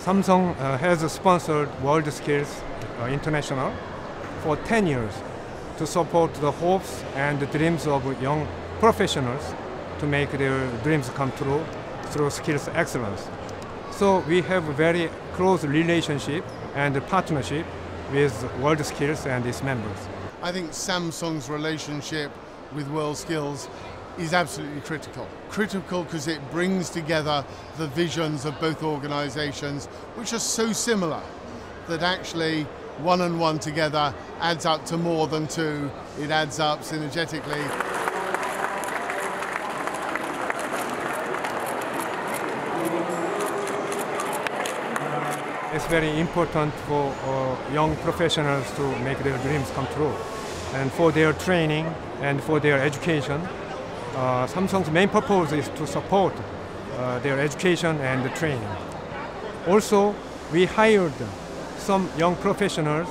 Samsung has sponsored WorldSkills International for 10 years to support the hopes and the dreams of young professionals to make their dreams come true through skills excellence. So we have a very close relationship and partnership with WorldSkills and its members. I think Samsung's relationship with WorldSkills is absolutely critical. Critical because it brings together the visions of both organizations, which are so similar that actually one and one together adds up to more than two. It adds up synergetically. It's very important for young professionals to make their dreams come true. And for their training and for their education, Samsung's main purpose is to support their education and training. Also, we hired some young professionals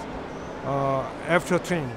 after training.